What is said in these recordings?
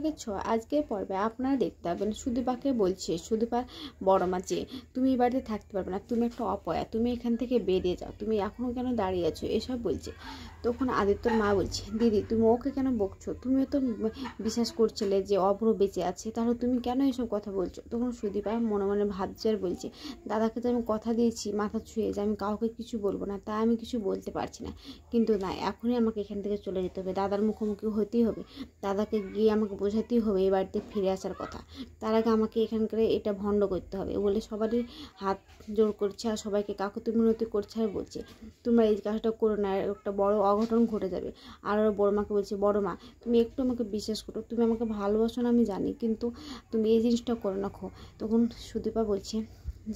গেছো আজকে পর্বে আপনারা দেখতে পাবেন সুদীপাকে বলছে, সুদীপার বড় মা যে তুমি এই বাড়িতে থাকতে পারবে না, তুমি একটা অপয়া, তুমি এখান থেকে বেরিয়ে যাও, তুমি এখনো কেন দাঁড়িয়ে আছো, এসব বলছে। তখন আদিত্যর মা বলছে, দিদি তুমি ওকে কেন বকছো, তুমিও তো বিশ্বাস করছিলে যে অভ্র বেঁচে আছে, তাহলে তুমি কেন এসব কথা বলছো। তখন সুদীপা মনে মনে ভাবছে আর বলছে, দাদাকে তো আমি কথা দিয়েছি মাথা ছুঁয়ে যে আমি কাউকে কিছু বলবো না, তাই আমি কিছু বলতে পারছি না, কিন্তু না, এখনই আমাকে এখান থেকে চলে যেতে হবে, দাদার মুখোমুখি হতেই হবে, দাদাকে গিয়ে আমাকে বোঝাতেই হবে এই বাড়িতে ফিরে আসার কথা, তার আগে আমাকে এখানকার এটা ভণ্ড করতে হবে বলে সবারই হাত জোর করছে আর সবাইকে কাকুতি মিনতি করছে আর বলছে, তোমরা এই কাজটা করো না, একটা বড় অঘটন ঘটে যাবে। আর ওর বড় মাকে বলছে, বড় মা তুমি একটু আমাকে বিশ্বাস করো, তুমি আমাকে ভালোবাসো না আমি জানি, কিন্তু তুমি এই জিনিসটা করে রাখো। তখন সুদীপা বলছে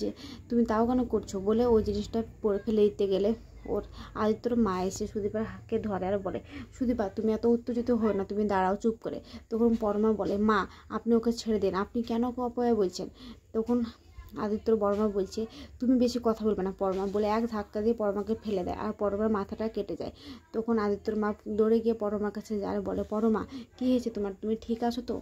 যে তুমি তাও কেন করছো বলে ওই জিনিসটা পড়ে ফেলে দিতে গেলে ওর আদিত্যর মা এসে সুদীপার হাতকে ধরে আর বলে, সুদীপা তুমি এত উত্তেজিত হও না, তুমি দাঁড়াও চুপ করে। তখন পরমা বলে, মা আপনি ওকে ছেড়ে দিন, আপনি কেন ওকে অপয়া বলছেন। তখন আদিত্যর বড়মা বলছে, তুমি বেশি কথা বলবে না পরমা বলে এক ধাক্কা দিয়ে পরমাকে ফেলে দেয় আর পরমার মাথাটা কেটে যায়। তখন আদিত্যর মা দৌড়ে গিয়ে পরমার কাছে যায় আর বলে, পরমা কী হয়েছে তোমার, তুমি ঠিক আছো তো।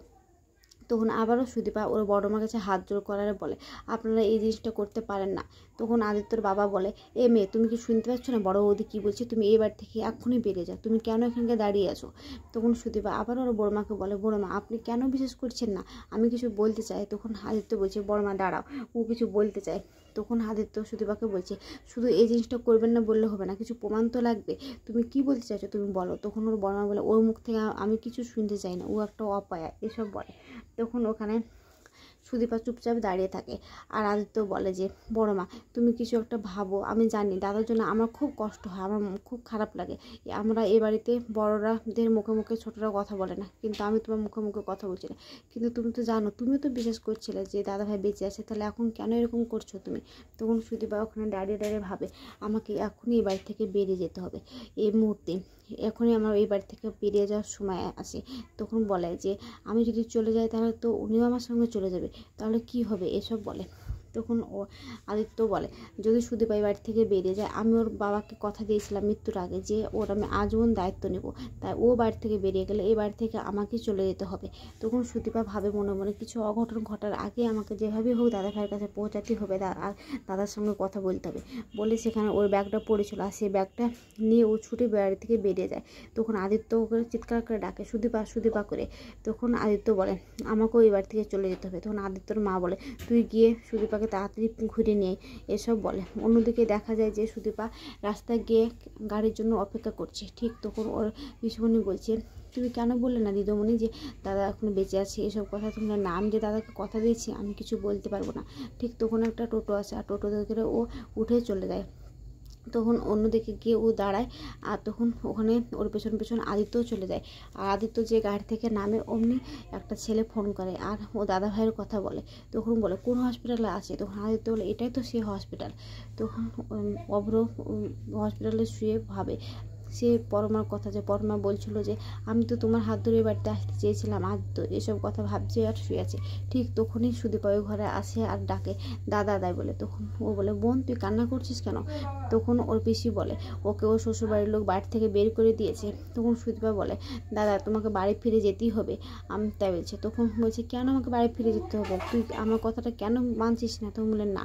তখন আবারও সুদীপা ওর বড় মার কাছে হাত জোর করার বলে, আপনারা এই জিনিসটা করতে পারেন না। তখন আদিত্যর বাবা বলে, এ মেয়ে তুমি কি শুনতে পাচ্ছ না বড় বৌদি কী বলছে, তুমি এই বাড়ি থেকে এক্ষুনি বেরিয়ে যাও, তুমি কেন এখানকে দাঁড়িয়ে আছো। তখন সুদীপা আবার ওর বড় মাকে বলে, বড় মা আপনি কেন বিশ্বাস করছেন না, আমি কিছু বলতে চাই। তখন আদিত্য বলছে, বড় মা দাঁড়াও, ও কিছু বলতে চায়। তখন আদিত্য সুদীপাকে বলছে, শুধু এই জিনিসটা করবেন না বললে হবে না, কিছু প্রমাণ তো লাগবে, তুমি কি বলতে চাইছো তুমি বলো। তখন ওর বড় মা বলে, ওর মুখ থেকে আমি কিছু শুনতে চাই না, ও একটা অপয়া, এসব বলে। তখন ওখানে সুদীপা চুপচাপ দাঁড়িয়ে থাকে আর আদিত্য বলে যে, বড় মা তুমি কিছু একটা ভাবো, আমি জানি দাদার জন্য আমার খুব কষ্ট হয়, আমার খুব খারাপ লাগে, আমরা এ বাড়িতে বড়রাদের মুখে মুখে ছোটরা কথা বলে না, কিন্তু আমি তোমার মুখে মুখে কথা বলছি না, কিন্তু তুমি তো জানো, তুমিও তো বিশ্বাস করছিলে যে দাদা ভাই বেঁচে আছে, তাহলে এখন কেন এরকম করছো তুমি। তখন সুদীপা ওখানে দাঁড়িয়ে দাঁড়িয়ে ভাবে, আমাকে এখনই এই বাড়ি থেকে বেরিয়ে যেতে হবে, এই মুহূর্তে এখনই আমার এই বাড়ি থেকে বেরিয়ে যাওয়ার সময় আসে। তখন বলে যে, আমি যদি চলে যাই তাহলে তো উনিও আমার সঙ্গে চলে যাবে, তাহলে কি হবে, এসব বলে। তখন ও আদিত্য বলে, যদি সুদীপা এই বাড়ি থেকে বেরিয়ে যায়, আমি ওর বাবাকে কথা দিয়েছিলাম মৃত্যুর আগে যে ওর আমি আজীবন দায়িত্ব নেব, তাই ও বাড়ি থেকে বেরিয়ে গেলে এই বাড়ি থেকে আমাকে চলে যেতে হবে। তখন সুদীপা ভাবে মনে মনে, কিছু অঘটন ঘটার আগে আমাকে যেভাবে হোক দাদা ভাইয়ের কাছে পৌঁছাতে হবে, আর দাদার সঙ্গে কথা বলতে হবে বলে সেখানে ওর ব্যাগটা পড়েছিল আর সেই ব্যাগটা নিয়ে ও ছুটে বাড়ি থেকে বেরিয়ে যায়। তখন আদিত্য ওকে চিৎকার করে ডাকে, সুদীপা সুদীপা করে। তখন আদিত্য বলে, আমাকেও এই বাড়ি থেকে চলে যেতে হবে। তখন আদিত্যর মা বলে, তুই গিয়ে সুদীপাকে তাড়াতাড়ি ঘুরে নিয়ে এসব বলে। অন্যদিকে দেখা যায় যে সুদীপা রাস্তায় গিয়ে গাড়ির জন্য অপেক্ষা করছে। ঠিক তখন ওর পিসুমণি বলছে, তুমি কেন বললে না দিদিমণি যে দাদা এখন বেঁচে আছে, এসব কথা তোমরা নাম যে দাদাকে কথা দিয়েছি আমি কিছু বলতে পারবো না। ঠিক তখন একটা টোটো আসে আর টোটো থেকে ও উঠে চলে যায়। তখন অন্যদিকে গিয়ে ও দাঁড়ায় আর তখন ওখানে ওর পেছন পেছন আদিত্যও চলে যায়। আর আদিত্য যে গাড়ি থেকে নামে অমনি একটা ছেলে ফোন করে আর ও দাদা ভাইয়ের কথা বলে। তখন বলে, কোন হসপিটালে আছে। তখন আদিত্য বলে, এটাই তো সেই হসপিটাল। তখন অভ্র হসপিটালে শুয়ে ভাবে সে পরমার কথা, যে পরমা বলছিল যে আমি তো তোমার হাত ধরে বাড়িতে আসতে চেয়েছিলাম, আর তো এসব কথা ভাবছে আর শুয়ে আছে। ঠিক তখনই সুদীপা ওই ঘরে আসে আর ডাকে, দাদা দাই বলে। তখন ও বলে, বোন তুই কান্না করছিস কেন। তখন ওর পিসি বলে, ওকে ওর শ্বশুরবাড়ির লোক বাড়ি থেকে বের করে দিয়েছে। তখন সুদীপা বলে, দাদা তোমাকে বাড়ি ফিরে যেতেই হবে। আমি তাই বলছে। তখন বলছে, কেন আমাকে বাড়ি ফিরে যেতে হবে, তুই আমার কথাটা কেন মানছিস না। তখন বলে, না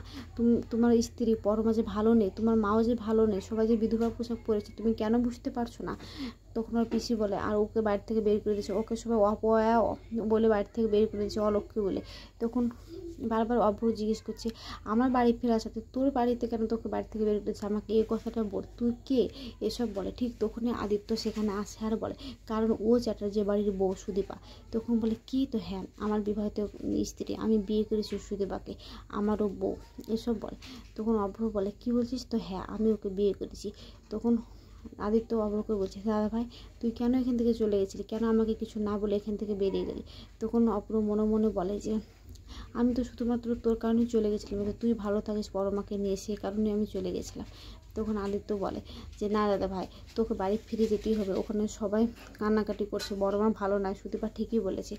তোমার স্ত্রী পরমা যে ভালো নেই, তোমার মাও যে ভালো নেই, সবাই যে বিধবা পোশাক পরেছে, তুমি কেন বুঝতে পারছো না। তখন ওর পিসি বলে, আর ওকে বাড়ি থেকে বের করে দিয়েছে, ওকে সবাই অপয়া বলে বাড়ি থেকে বের করে দিয়েছে, অলক্ষ্মী বলে। তখন বারবার অভ্র জিজ্ঞেস করছে, আমার বাড়ি ফেরার সাথে তোর বাড়িতে কেন তোকে বাড়ি থেকে বের করেছে, আমাকে এই কথাটা বল, তুই কে, এসব বলে। ঠিক তখনই আদিত্য সেখানে আসে আর বলে, কারণ ও চ্যাটার্জি বাড়ির বউ সুদীপা। তখন বলে, কি তো, হ্যাঁ আমার বিবাহিত স্ত্রী, আমি বিয়ে করেছি সুদীপাকে, আমারও বউ, এসব বলে। তখন অভ্র বলে, কি বলছিস, তো হ্যাঁ আমি ওকে বিয়ে করেছি। তখন আদিত্য অভ্রকে বলছে, দাদা ভাই তুই কেন এখান থেকে চলে গেছিলি, কেন আমাকে কিছু না বলে এখান থেকে বেরিয়ে গেলি। তখন অভ্র মনে মনে বলে যে, আমি তো শুধুমাত্র তোর কারণেই চলে গেছিলাম, তুই ভালো থাকিস পরমাকে নিয়ে, সেই কারণে আমি চলে গেছিলাম। তখন আদিত্য বলে যে, না দাদা ভাই তোকে বাড়ি ফিরে যেতেই হবে, ওখানে সবাই কান্নাকাটি করছে, বড় মা ভালো নয়, সুদীপা ঠিকই বলেছে।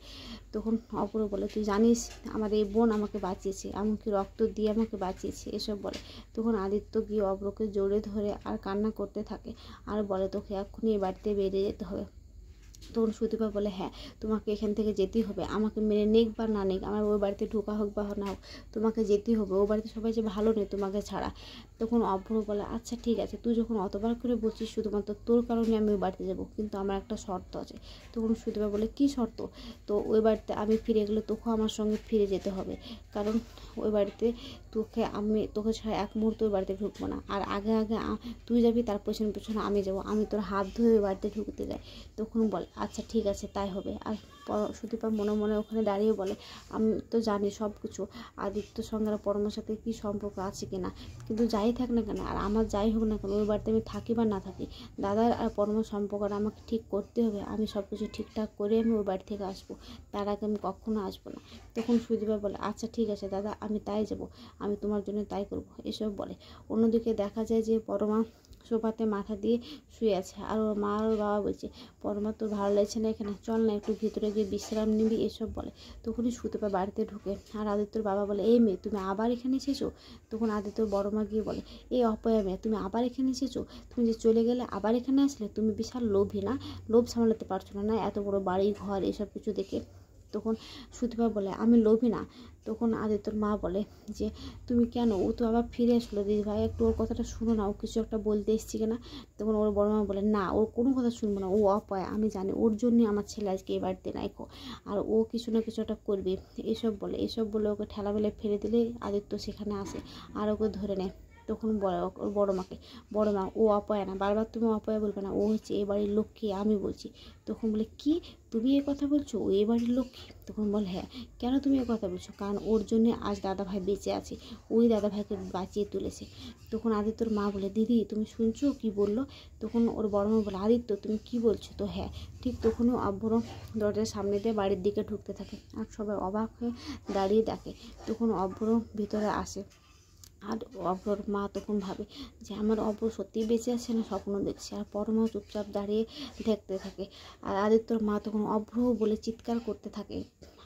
তখন অপূর্ব বলে, তুই জানিস আমার এই বোন আমাকে বাঁচিয়েছে, এমনকি রক্ত দিয়ে আমাকে বাঁচিয়েছে, এসব বলে। তখন আদিত্য গিয়ে অপূর্বকে জড়িয়ে ধরে আর কান্না করতে থাকে আর বলে, তোকে এক্ষুনি এই বাড়িতে বেরিয়ে যেতে হবে। তখন সুদীপা বলে হ্যাঁ তোমাকে এখান থেকে যেতেই হবে, আমাকে মেনে নেক বা না নেক, আমার ওই বাড়িতে ঢোকা হোক বা না হোক তোমাকে যেতেই হবে, ও বাড়িতে সবাই যে ভালো নেই তোমাকে ছাড়া। তখন অভ্র বলে আচ্ছা ঠিক আছে, তুই যখন অতবার করে বলছিস শুধুমাত্র তোর কারণে আমি ওই বাড়িতে যাবো, কিন্তু আমার একটা শর্ত আছে। তখন সুদীপা বলে কী শর্ত? তো ওই বাড়িতে আমি ফিরে গেলে তোকেও আমার সঙ্গে ফিরে যেতে হবে, কারণ ওই বাড়িতে তোকে ছাড়া এক মুহূর্ত ওই বাড়িতে ঢুকবো না, আর আগে আগে তুই যাবি, তার পেছনে পেছনে আমি যাবো, আমি তোর হাত ধরে ওই বাড়িতে ঢুকতে যাই। তখন বলে আচ্ছা ঠিক আছে তাই হবে। আর সুদীপা মনে মনে ওখানে দাঁড়িয়ে বলে আমি তো জানি সব কিছু, আদিত্যর সঙ্গে আর পরমার সাথে কী সম্পর্ক আছে কি না, কিন্তু যাই থাক না কেন আর আমার যাই হোক না কেন ওই বাড়িতে আমি থাকি বা না থাকি, দাদার আর পরমার সম্পর্কটা আমাকে ঠিক করতে হবে, আমি সব কিছু ঠিকঠাক করে আমি ওই বাড়ি থেকে আসবো, তার আগে আমি কখনো আসবো না। তখন সুদীপা বলে আচ্ছা ঠিক আছে দাদা, আমি তাই যাব, আমি তোমার জন্য তাই করব, এসব বলে। অন্যদিকে দেখা যায় যে পরমা সোফাতে মাথা দিয়ে শুয়ে আছে, আর ওর মা আর ওর বাবা বলছে পরমা তোর ভালো লাগছে না এখানে, চল না একটু ভিতরে গিয়ে বিশ্রাম নিবি, এসব বলে। তখনই সুদীপা বাড়িতে ঢুকে, আর আদিত্যর বাবা বলে এই মেয়ে তুমি আবার এখানে এসেছো? তখন আদিত্যর বড় মা গিয়ে বলে এই অপয়া মেয়ে তুমি আবার এখানে এসেছো, তুমি যে চলে গেলে আবার এখানে আসলে, তুমি বিশাল লোভী না, লোভ সামলাতে পারছো না, না এত বড় বাড়ি ঘর এসব কিছু দেখে। তখন সুদীপা বলে আমি লোভী না। তখন আদিত্যর মা বলে যে তুমি কেন, ও তো আবার ফিরে আসলো দিদিভাই, একটু ওর কথাটা শুনো না, ও কিছু একটা বলতে এসছি কিনা। তখন ওর বড় মা বলে না, ওর কোনো কথা শুনবো না, ও অপয়া, আমি জানি, ওর জন্যই আমার ছেলে আজকে এই বাড়িতে নাইকো, আর ও কিছু না কিছু একটা করবে, এসব বলে ওকে ঠেলা মেলে ফেলে দিলে আদিত্য সেখানে আসে আর ওকে ধরে নেয়। তখন ওর বড় মাকে, বড় মা ও অপয়া না, বারবার তুমি অপয়া বলবে না, ও হচ্ছে এই বাড়ির লক্ষ্মী, আমি বলছি। তখন বলে কি তুমি এ কথা বলছো, ও এ বাড়ির লক্ষ্মী? তখন বলে হ্যাঁ। কেন তুমি এ কথা বলছো? কারণ ওর জন্য আজ দাদাভাই বেঁচে আছে, ওই দাদাভাইকে বাঁচিয়ে তুলেছে। তখন আদিত্যর মা বলে দিদি তুমি শুনছো কি বললো? তখন ওর বড় মা বলে আদিত্য তুমি কি বলছো? তো হ্যাঁ। ঠিক তখনও অভ্র দরজার সামনে দিয়ে বাড়ির দিকে ঢুকতে থাকে, আর সবাই অবাক হয়ে দাঁড়িয়ে দেখে। তখন অভ্র ভিতরে আসে, আর অভ্রর মা তখন ভাবে যে আমার অভ্র সত্যিই বেঁচে আছে না স্বপ্ন দেখছে, আর পরমা চুপচাপ দাঁড়িয়ে দেখতে থাকে। আর আদিত্যর মা তখন অভ্র বলে চিৎকার করতে থাকে,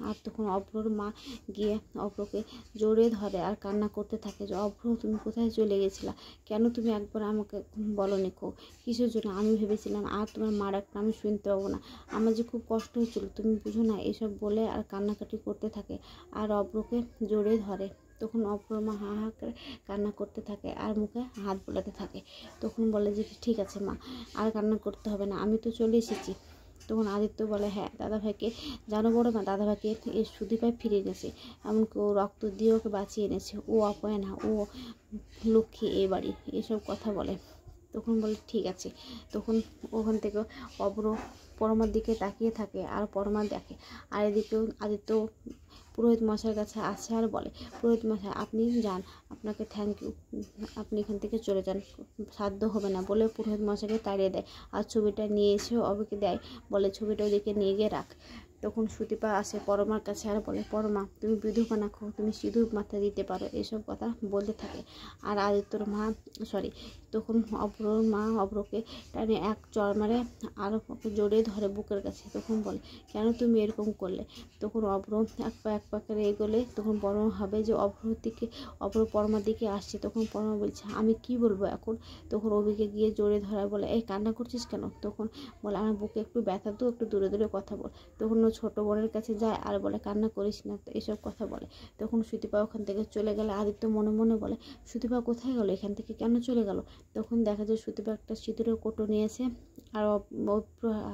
আর তখন অভ্রর মা গিয়ে অভ্রকে জড়িয়ে ধরে আর কান্না করতে থাকে যে অভ্র তুমি কোথায় চলে গেছিলা, কেন তুমি একবার আমাকে বলনি কো, কিসের জন্য? আমি ভেবেছিলাম আর তোমার মার একটা আমি শুনতে পাবো না, আমার যে খুব কষ্ট হচ্ছিল, তুমি বুঝো না, এসব বলে আর কান্নাকাটি করতে থাকে আর অভ্রকে জড়িয়ে ধরে। তখন অভ্রর মা হা হা করে কান্না করতে থাকে আর মুখে হাত বোলাতে থাকে। তখন বলে যে ঠিক আছে মা, আর কান্না করতে হবে না, আমি তো চলে এসেছি। তখন আদিত্য বলে হ্যাঁ দাদাভাইকে জানো বড় মা, দাদাভাইকে এই সুদীপায় ফিরে এনেছে, এমনকি ও রক্ত দিয়ে ওকে বাঁচিয়ে এনেছে, ও অপয়া না, ও লক্ষ্মী এই বাড়ি, এসব কথা বলে। তখন বলে ঠিক আছে। তখন ওখান থেকে অভ্র পরমার দিকে তাকিয়ে থাকে আর পরমা দেখে, আর এদিকেও আদিত্য পুরোহিত মশাইয়ের কাছে আসে আর বলে পুরোহিত মশাই আপনি যান, আপনাকে থ্যাংক ইউ, আপনি এখান থেকে চলে যান, সাধ্য হবে না বলে পুরোহিত মশাইকে তাড়িয়ে দেয়। আর ছবিটা নিয়ে এসেও অবিকে দেয়, বলে ছবিটা ওদিকে নিয়ে গিয়ে রাখ। তখন সুদীপা আসে পরমার কাছে আর বলে পরমা তুমি বিধবা না, তুমি সিঁদুর মাথায় দিতে পারো, এসব কথা বলতে থাকে। আর আদিত্যর মা তখন অভ্রর মা অভ্রকে টানে এক চড় মারে আর ওকে জড়িয়ে ধরে বুকের কাছে। তখন বলে কেন তুমি এরকম করলে? তখন অভ্র এক পা করে এগোলে তখন পরমা হবে যে অভ্র পরমার দিকে আসছে। তখন পরমা বলছে আমি কি বলবো এখন? তখন অভিকে গিয়ে জড়িয়ে ধরা বলে এই কান্না করছিস কেন? তখন বলে আমার বুকে একটু ব্যথা, তো একটু দূরে দূরে কথা বল। তখন ও ছোটো বোনের কাছে যায় আর বলে কান্না করিস না, তো এসব কথা বলে। তখন সুদীপা ওখান থেকে চলে গেলে আদিত্য মনে মনে বলে সুদীপা কোথায় গেল, এখান থেকে কেন চলে গেল? তখন দেখা যায় সুদীপা একটা সিঁদুরের কোটো নিয়েছে আর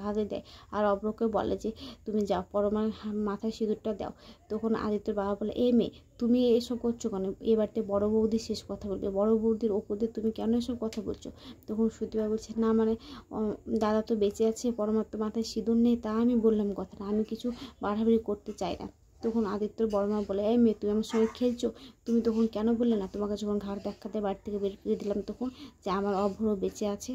হাতে দেয় আর অভ্রকে বলে যে তুমি যাও পরমার মাথায় সিঁদুরটা দাও। তখন আদিত্যর বাবা বলে এ মেয়ে তুমি এসব করছো কেন? এ বাড়িতে বড়ো বৌদি শেষ কথা বলবে, বড় বৌদির ওপরে তুমি কেন এসব কথা বলছো? তখন সুদীপা বলছে না মানে দাদা তো বেঁচে আছে, পরমার তো মাথায় সিঁদুর নেই, তা আমি বললাম কথাটা, আমি কিছু বাড়াবাড়ি করতে চাই না। তখন আদিত্যর বড় মা বলে এই মেয়ে তুমি আমার সঙ্গে খেলছো, তুমি তখন কেন বললে না? তোমাকে যখন ঘাড় দেখাতে বাড়ি থেকে বের করে দিলাম তখন যে আমার অভ্র বেঁচে আছে।